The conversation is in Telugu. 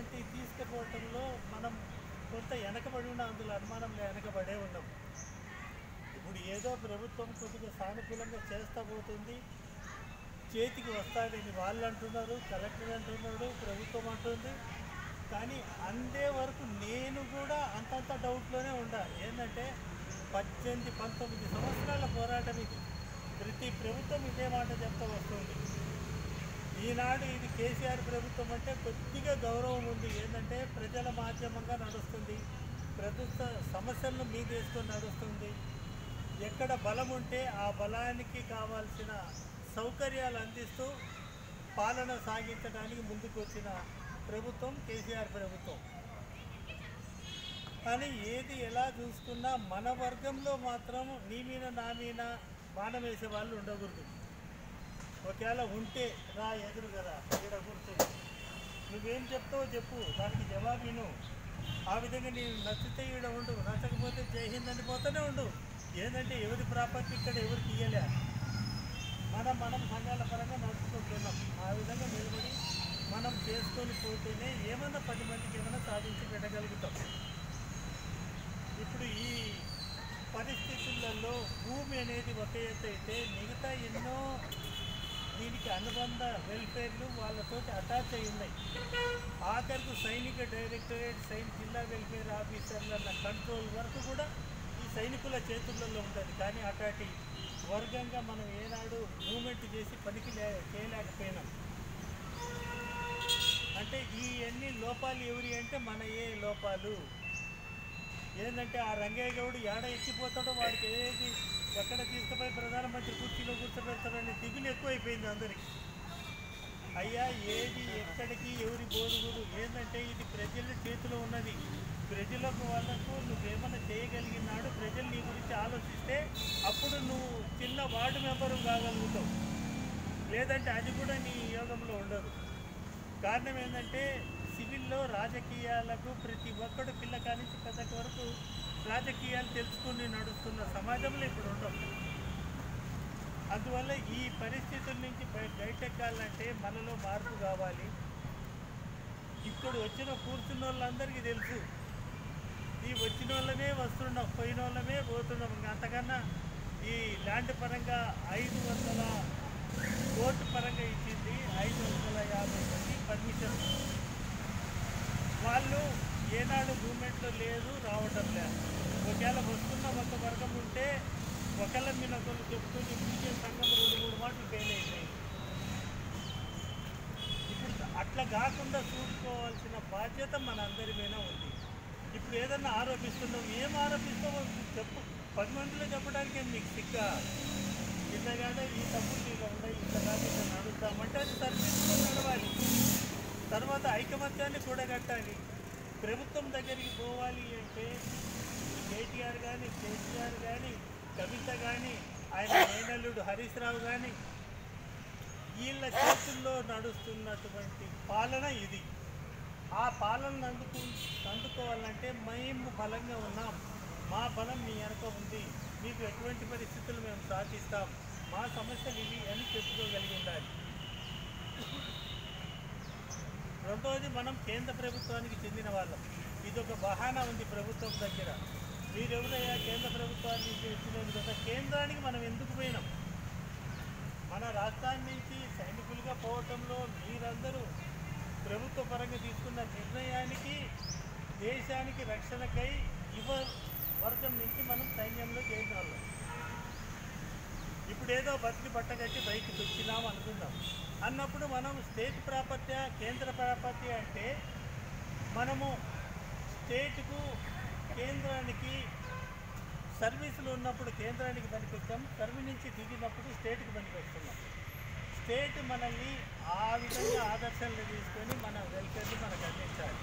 ఇటువంటివి తీసుకుపోవటంలో మనం కొంత వెనకబడి ఉన్న అందులో అనుమానంలో వెనకబడే ఉన్నాం. ఇప్పుడు ఏదో ప్రభుత్వం కొద్దిగా సానుకూలంగా చేస్తూ పోతుంది, చేతికి వస్తాడని వాళ్ళు అంటున్నారు, కలెక్టర్ అంటున్నాడు, ప్రభుత్వం అంటుంది. కానీ అందే వరకు నేను కూడా అంతంత డౌట్లోనే ఉండాలి. ఏంటంటే 18-19 సంవత్సరాల పోరాటం ఇది. ప్రతి ప్రభుత్వం ఇదే మాట చెప్తూ వస్తుంది. ఈనాడు ఇది కేసీఆర్ ప్రభుత్వం అంటే కొద్దిగా గౌరవం ఉంది. ఏంటంటే ప్రజల మాధ్యమంగా నడుస్తుంది, ప్రభుత్వ సమస్యలను మీద వేసుకొని నడుస్తుంది. ఎక్కడ బలం ఉంటే ఆ బలానికి కావాల్సిన సౌకర్యాలు అందిస్తూ పాలన సాగించడానికి ముందుకు వచ్చిన ప్రభుత్వం కేసీఆర్ ప్రభుత్వం. కానీ ఏది ఎలా చూసుకున్నా మన వర్గంలో మాత్రం నీ మీద నా మీద బాణం వేసే వాళ్ళు ఉండకూడదు. ఒకవేళ ఉంటే రా ఎదురు కదా, ఇక్కడ కూర్చొని నువ్వేం చెప్తావో చెప్పు, దానికి జవాబు విను. ఆ విధంగా నేను నచ్చితే ఈడ ఉండు, నచ్చకపోతే జై హింద్ అని పోతూనే ఉండు. ఏంటంటే ఎవరి ప్రాపర్టీ ఇక్కడ ఎవరికి ఇయ్యలే, మనం సంఘాల పరంగా నడుచుకుంటున్నాం. ఆ విధంగా నిలబడి మనం చేసుకొని పోతేనే ఏమన్నా 10 మందికి ఏమైనా సాధించి పెట్టగలుగుతాం. ఇప్పుడు ఈ పరిస్థితులలో భూమి అనేది ఒక ఎత్తు అయితే మిగతా ఎన్నో దీనికి అనుబంధ వెల్ఫేర్లు వాళ్ళతోటి అటాచ్ అయి ఉన్నాయి. ఆఖరికి సైనిక డైరెక్టరేట్, జిల్లా వెల్ఫేర్ ఆఫీసర్ల కంట్రోల్ వరకు కూడా ఈ సైనికుల చేతులలో ఉంటుంది. కానీ అటాటి వర్గంగా మనం ఏనాడు మూమెంట్ చేసి పనికి చేయలేకపోయినాం. అంటే ఈ అన్ని లోపాలు ఎవరి అంటే మన ఏ లోపాలు. ఏంటంటే ఆ రంగయ్య గౌడు ఏడ ఎక్కిపోతాడో వాడికి ఏది ఎక్కడ తీసుకుపోయి ప్రధానమంత్రి కుర్చీలో కూర్చోబెడతాడని దిగులు ఎక్కువైపోయింది అందరికీ. అయ్యా ఏది ఎక్కడికి ఎవరి బోరుగుడు. ఏంటంటే ఇది ప్రజల చేతిలో ఉన్నది. ప్రజలకు వాళ్ళకు నువ్వేమన్నా చేయగలిగినాడు, ప్రజలు నీ గురించి ఆలోచిస్తే అప్పుడు నువ్వు చిన్న వార్డు మెంబరు కాగలుగుతావు. లేదంటే అది కూడా నీ యోగంలో ఉండదు. కారణం ఏంటంటే సివిల్లో రాజకీయాలకు ప్రతి ఒక్కడు పిల్లకాడి నుంచి పెద్దకి వరకు రాజకీయాలు తెలుసుకుని నడుస్తున్న సమాజంలో ఇప్పుడు ఉండవు. అందువల్ల ఈ పరిస్థితుల నుంచి బయటెక్కాలంటే మనలో మార్పు కావాలి. ఇప్పుడు కూర్చున్న వాళ్ళందరికీ తెలుసు, ఈ వచ్చిన వాళ్ళమే వస్తున్నాం, పోయిన వాళ్ళమే పోతున్నాం. అంతకన్నా ఈ ల్యాండ్ పరంగా 500 కోర్టు పరంగా ఇచ్చింది, 550 మంది పర్మిషన్. వాళ్ళు ఏనాడు మూమెంట్లో లేదు, రావటం లేదు. ఒకవేళ వస్తున్న ఒక వర్గం ఉంటే ఒకళ్ళ మీద ఒకళ్ళు చెప్తుంది. బీజేపీ సంఘం 2-3 మాటలు ఫెయిల్ అయినాయి. ఇప్పుడు అట్లా కాకుండా చూసుకోవాల్సిన బాధ్యత మన అందరి మీద ఉంది. ఇప్పుడు ఏదన్నా ఆరోపిస్తున్నాం, ఏం ఆరోపిస్తావో చెప్పు, 10 మందిలో చెప్పడానికి నీకు సిగ్గా? ఇట్లా కాదా, ఈ తప్పులు ఇలా ఉన్నాయి, ఇట్లా కాదు ఇట్లా నడుస్తామంటే అది సర్వీస్లో నడవాలి. తర్వాత ఐకమత్యాన్ని కూడగట్టాలి. ప్రభుత్వం దగ్గరికి పోవాలి అంటే కేటీఆర్ కానీ, కేసీఆర్ కానీ, కవిత కానీ, ఆయన మేనల్లుడు హరీష్ రావు కానీ, వీళ్ళ చేతుల్లో నడుస్తున్నటువంటి పాలన ఇది. ఆ పాలనను అందుకోవాలంటే మేము బలంగా ఉన్నాం, మా బలం మీ వెనక ఉంది, మీకు ఎటువంటి పరిస్థితులు మేము సాధిస్తాం, మా సమస్యలు ఇవి అని చెప్పుకోగలిగి ఉండాలి. రెండవది, మనం కేంద్ర ప్రభుత్వానికి చెందిన వాళ్ళం. ఇది ఒక బహానా ఉంది ప్రభుత్వం దగ్గర. మీరెవరయ్యా కేంద్ర ప్రభుత్వానికి వచ్చినది కదా, కేంద్రానికి మనం ఎందుకు పోయినాం? మన రాష్ట్రాన్ని నుంచి సైనికులుగా పోవటంలో మీరందరూ ప్రభుత్వ పరంగా తీసుకున్న నిర్ణయానికి, దేశానికి రక్షణకై వర్గం నుంచి మనం సైన్యంలో చేసిన వాళ్ళం. ఇప్పుడు ఏదో బతికి బట్టగట్టి బయటకు వచ్చినాం అనుకుందాం. అన్నప్పుడు మనం స్టేట్ ప్రాపర్టీ, కేంద్ర ప్రాపర్టీ అంటే మనము స్టేట్కు, కేంద్రానికి సర్వీసులు ఉన్నప్పుడు కేంద్రానికి పనికొచ్చాం, సర్వీస్ నుంచి దిగినప్పుడు స్టేట్కి పనికొస్తున్నాం. స్టేట్ మనల్ని ఆ విధంగా ఆదర్శంగా తీసుకొని మన వెల్ఫేర్ని మనకు అందించాలి.